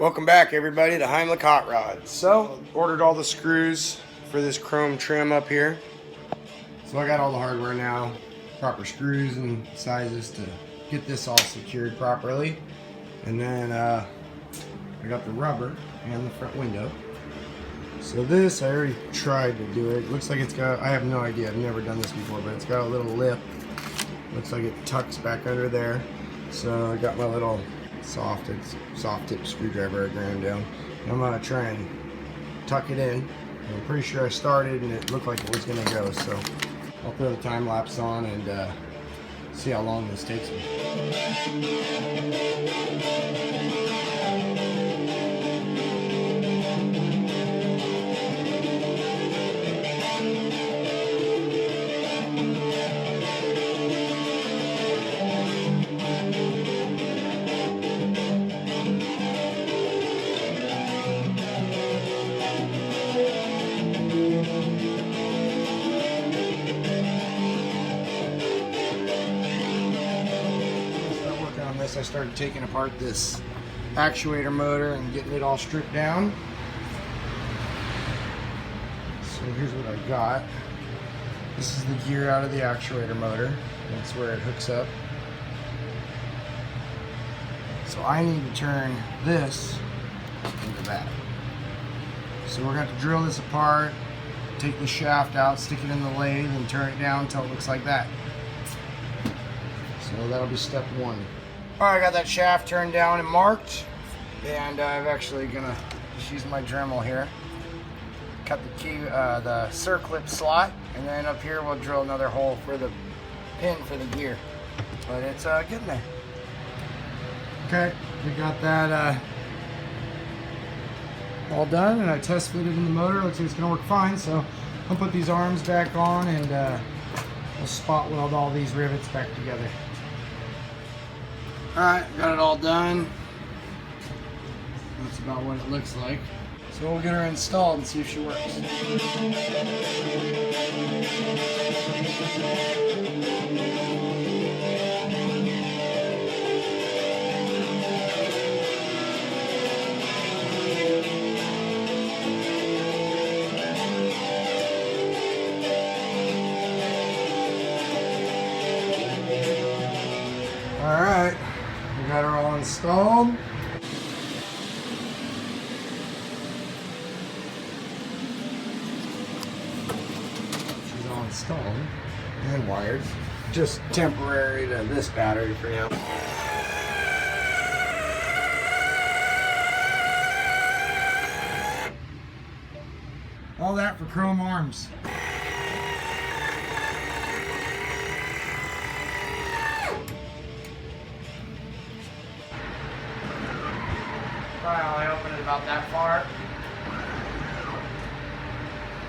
Welcome back, everybody, to Heimlich Hot Rods. So, ordered all the screws for this chrome trim up here. So I got all the hardware now, proper screws and sizes to get this all secured properly. And then I got the rubber and the front window. So this, I already tried to do it. Looks like it's got, I have no idea, I've never done this before, but it's got a little lip. Looks like it tucks back under there. So I got my little soft tip screwdriver I ground down. I'm gonna try and tuck it in. I'm pretty sure I started and it looked like it was gonna go, so I'll throw the time lapse on and see how long this takes me. I started taking apart this actuator motor and getting it all stripped down. So here's what I got. This is the gear out of the actuator motor. That's where it hooks up. So I need to turn this into that. So we're going to drill this apart, take the shaft out, stick it in the lathe, and turn it down until it looks like that. So that'll be step one. Alright, I got that shaft turned down and marked, and I'm actually gonna just use my Dremel here. Cut the circlip slot, and then up here we'll drill another hole for the pin for the gear. But it's getting there. Okay, we got that all done, and I test fitted in the motor. Looks like it's gonna work fine. So I'll put these arms back on, and we'll spot weld all these rivets back together. Alright, got it all done. That's about what it looks like. So we'll get her installed and see if she works. Alright. Got her all installed. She's all installed and wired. Just temporary to this battery for now. All that for chrome arms. I opened it about that far.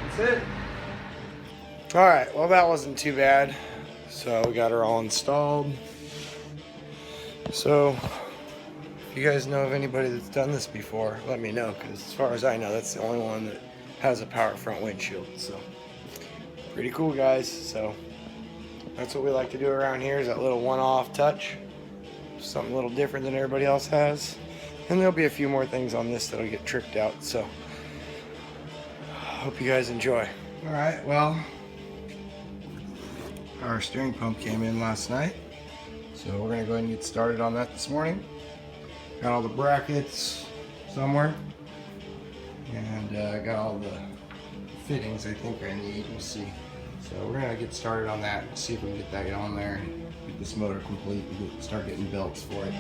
That's it. Alright, well that wasn't too bad. So we got her all installed. So if you guys know of anybody that's done this before, let me know, because as far as I know, that's the only one that has a power front windshield. So pretty cool, guys. So that's what we like to do around here, is that little one-off touch. Something a little different than everybody else has. And there'll be a few more things on this that'll get tricked out, so hope you guys enjoy. Alright, well, our steering pump came in last night, so we're gonna go ahead and get started on that this morning. Got all the brackets somewhere, and got all the fittings I think I need. We'll see. So we're gonna get started on that, see if we can get that on there and get this motor complete and start getting belts for it.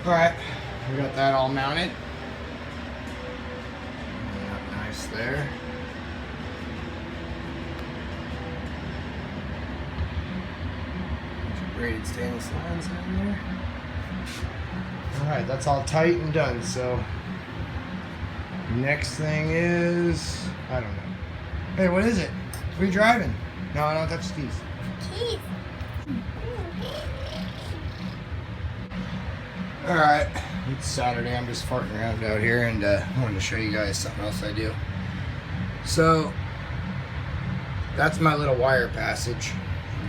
Alright, we got that all mounted. there. Braided stainless lines in there. Alright, that's all tight and done. So next thing is, I don't know. Hey, what is it? What are you driving? No, I don't touch the keys. Keys. Alright, it's Saturday. I'm just farting around out here, and I wanted to show you guys something else I do. So that's my little wire passage.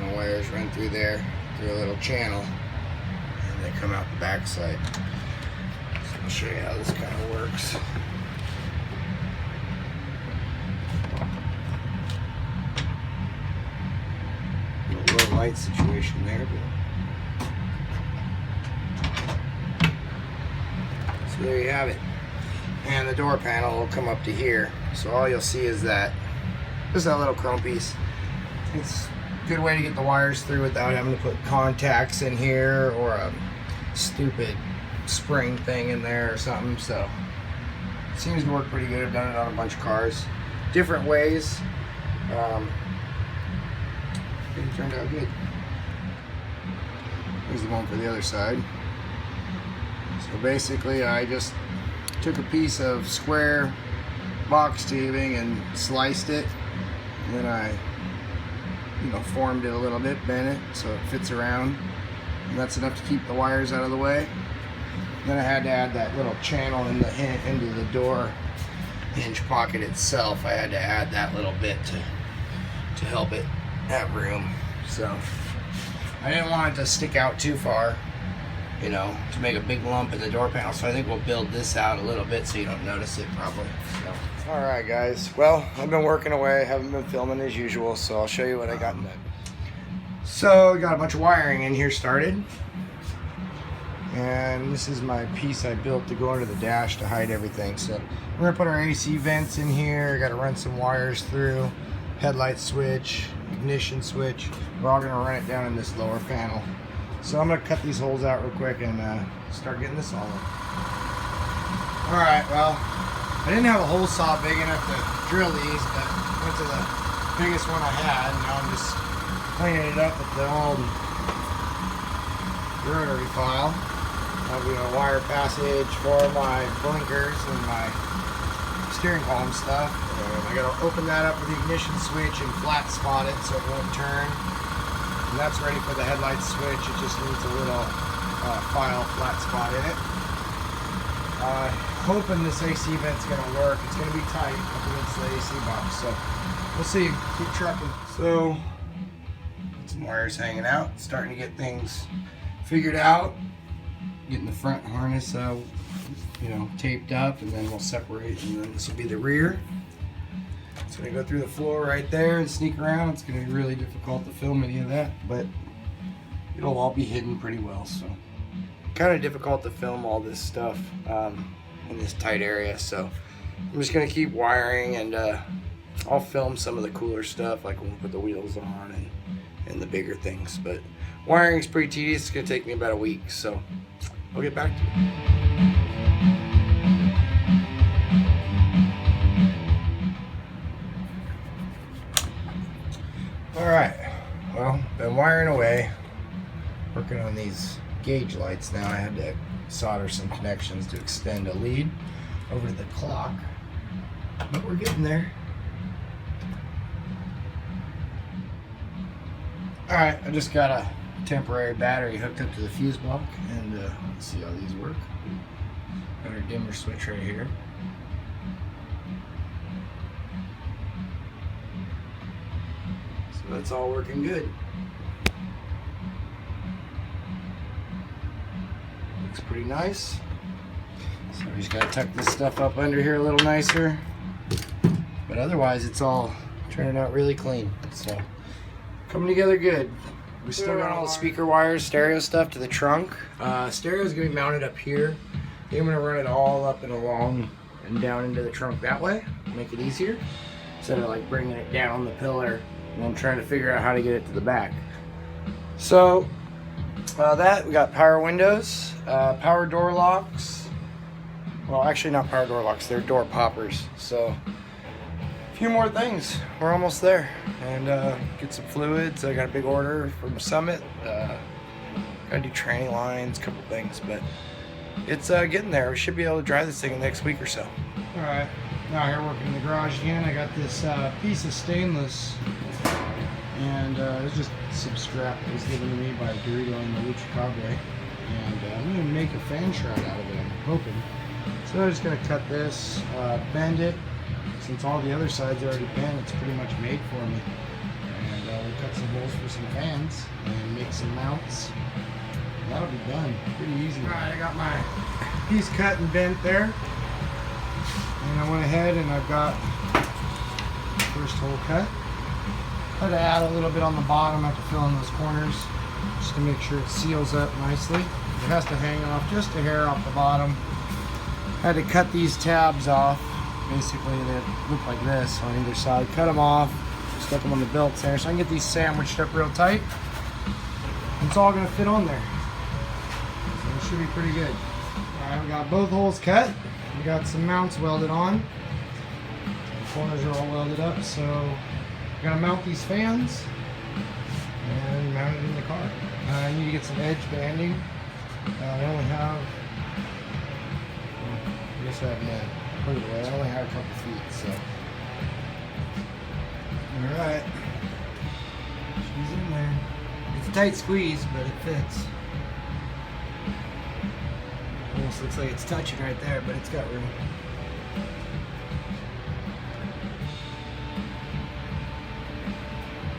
My wires run through there, through a little channel, and they come out the backside. So I'll show you how this kind of works. A little light situation there, but so there you have it. And the door panel will come up to here. So all you'll see is that, just that little chrome piece. It's a good way to get the wires through without having to put contacts in here or a stupid spring thing in there or something. So it seems to work pretty good. I've done it on a bunch of cars, different ways. It turned out good. Here's the one for the other side. So basically I just took a piece of square box tubing and sliced it, and then I formed it a little bit, bent it so it fits around, and that's enough to keep the wires out of the way. Then I had to add that little channel in the into the door hinge pocket itself. I had to add that little bit to help it have room. So I didn't want it to stick out too far, to make a big lump in the door panel. So I think we'll build this out a little bit so you don't notice it probably. So. Alright guys, well, I've been working away, haven't been filming as usual, so I'll show you what I got done. So I got a bunch of wiring in here started, and this is my piece I built to go under the dash to hide everything. So we're going to put our AC vents in here, got to run some wires through, headlight switch, ignition switch. We're all going to run it down in this lower panel. So I'm going to cut these holes out real quick and start getting this all in. Alright, well, I didn't have a hole saw big enough to drill these, but went to the biggest one I had, and now I'm just cleaning it up with the old rotary file. I'll do a wire passage for my blinkers and my steering column stuff. And I gotta open that up with the ignition switch and flat spot it so it won't turn. And that's ready for the headlight switch. It just needs a little file flat spot in it. Hoping this AC vent's gonna work. It's gonna be tight up against the AC box, so we'll see. Keep trucking. So, some wires hanging out. Starting to get things figured out. Getting the front harness, taped up, and then we'll separate. And then this will be the rear. It's gonna go through the floor right there and sneak around. It's gonna be really difficult to film any of that, but it'll all be hidden pretty well. So, kind of difficult to film all this stuff in this tight area. So, I'm just gonna keep wiring, and I'll film some of the cooler stuff, like when we put the wheels on and the bigger things. But wiring's pretty tedious. It's gonna take me about a week, so I'll get back to you. Alright, well, been wiring away, working on these gauge lights now. I had to solder some connections to extend a lead over to the clock, but we're getting there. Alright, I just got a temporary battery hooked up to the fuse block, and let's see how these work. Got our dimmer switch right here. So that's all working good. Looks pretty nice. So we just gotta tuck this stuff up under here a little nicer. But otherwise it's all turning out really clean. So coming together good. We still got all the speaker wires, stereo stuff to the trunk. Stereo is gonna be mounted up here. I'm gonna run it all up and along and down into the trunk that way, make it easier, instead of like bringing it down the pillar and then trying to figure out how to get it to the back. So that we got power windows, power door locks. Well, actually not power door locks, they're door poppers. So few more things. We're almost there. And get some fluids. I got a big order from Summit. Gotta do training lines, a couple things, but it's getting there. We should be able to drive this thing in the next week or so. Alright, now here working in the garage again. I got this piece of stainless, and it was just some scrap that was given to me by Dorito and the Lucha Cabre. And I'm going to make a fan shroud out of it, I'm hoping. So I'm just going to cut this, bend it. Since all the other sides are already bent, it's pretty much made for me. And we'll cut some holes for some fans and make some mounts. That'll be done pretty easy. Alright, I got my piece cut and bent there. And I went ahead and I've got the first hole cut. Had to add a little bit on the bottom. I have to fill in those corners just to make sure it seals up nicely. It has to hang off just a hair off the bottom. Had to cut these tabs off. Basically, they look like this on either side. Cut them off, stuck them on the belts there. So I can get these sandwiched up real tight. It's all going to fit on there. So it should be pretty good. Alright, we got both holes cut. We got some mounts welded on. The corners are all welded up, so we're going to mount these fans and mount it in the car. I need to get some edge banding. I only have, I guess I have none. Put it away. I only have a couple feet, so. Alright. She's in there. It's a tight squeeze, but it fits. Almost looks like it's touching right there, but it's got room.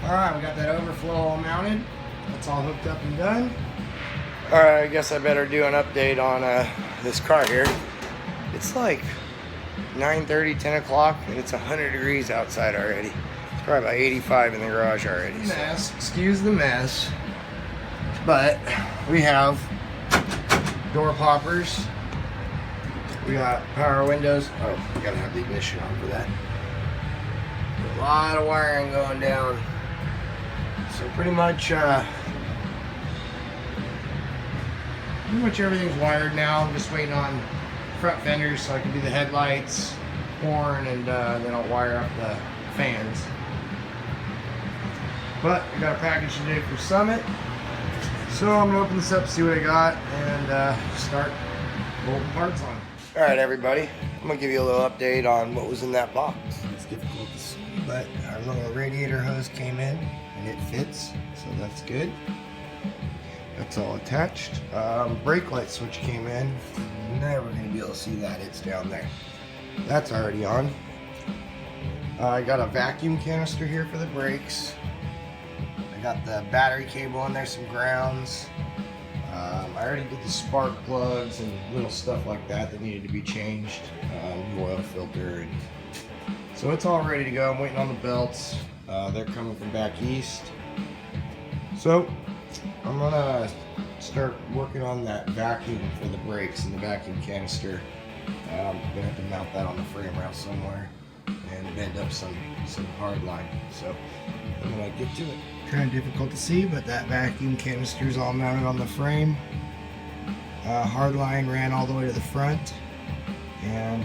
Alright, we got that overflow all mounted. That's all hooked up and done. Alright, I guess I better do an update on this car here. It's like 9:30, 10 o'clock, and it's 100 degrees outside already. It's probably about 85 in the garage already. Mess, so. Excuse the mess. But we have door poppers. We got power windows. Oh, we gotta have the ignition on for that. A lot of wiring going down. So pretty much everything's wired now. I'm just waiting on front fenders so I can do the headlights, horn, and then I'll wire up the fans. But I got a package today for Summit. So I'm gonna open this up, see what I got, and start bolting parts on. Alright everybody, I'm gonna give you a little update on what was in that box. It's difficult to see, but our little radiator hose came in and it fits, so that's good. That's all attached. Brake light switch came in. Never gonna be able to see that, it's down there. That's already on. I got a vacuum canister here for the brakes. I got the battery cable in there, some grounds. I already did the spark plugs and little stuff like that needed to be changed. Oil filter. And so it's all ready to go. I'm waiting on the belts. They're coming from back east. So I'm gonna start working on that vacuum for the brakes and the vacuum canister. I'm gonna have to mount that on the frame rail somewhere and bend up some hard line. So I'm gonna get to it. Kind of difficult to see, but that vacuum canister is all mounted on the frame. Hard line ran all the way to the front, and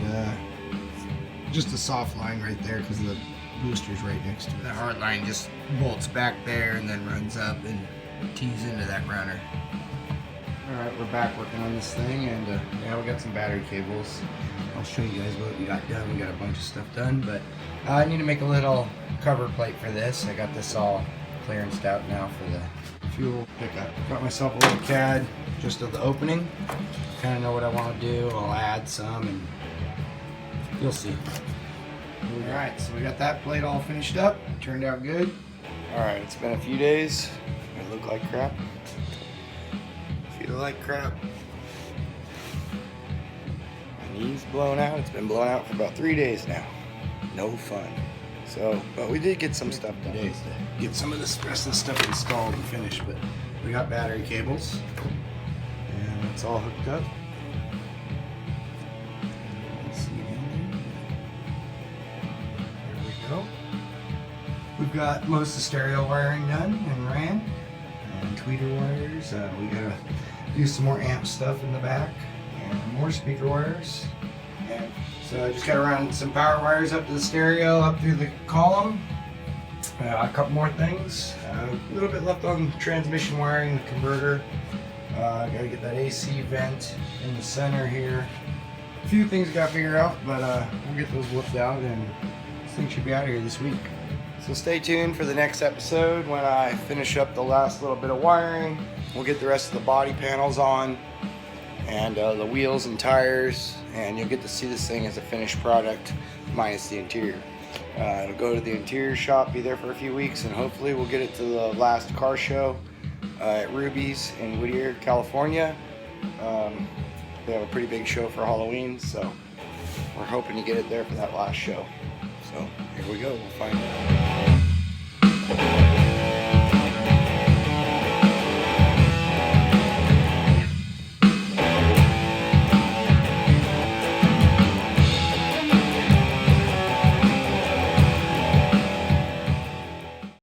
just a soft line right there because the booster's right next to it. The hard line just bolts back there and then runs up and tees into that runner. Alright, we're back working on this thing, and now we got some battery cables. I'll show you guys what we got done. We got a bunch of stuff done, but I need to make a little cover plate for this. I got this all clearanced out now for the fuel pickup. Got myself a little CAD just of the opening. Kind of know what I want to do. I'll add some and you'll see. Alright, so we got that plate all finished up. Turned out good. Alright, it's been a few days. I look like crap. Feel like crap. My knee's blown out. It's been blown out for about 3 days now. No fun. So, but we did get some stuff done today to get some of this rest of the stuff installed and finished. But we got battery cables, and it's all hooked up. Let's see down there. There we go. We've got most of the stereo wiring done and ran, and tweeter wires. We gotta do some more amp stuff in the back, and more speaker wires. And so I just got to run some power wires up to the stereo, up through the column. A couple more things. A little bit left on transmission wiring, the converter. Got to get that AC vent in the center here. A few things got to figure out, but we'll get those whipped out, and this thing should be out of here this week. So stay tuned for the next episode when I finish up the last little bit of wiring. We'll get the rest of the body panels on, and the wheels and tires, and you'll get to see this thing as a finished product minus the interior. It'll go to the interior shop, be there for a few weeks, and hopefully we'll get it to the last car show at Ruby's in Whittier, California. They have a pretty big show for Halloween, so we're hoping to get it there for that last show. So here we go, we'll find out.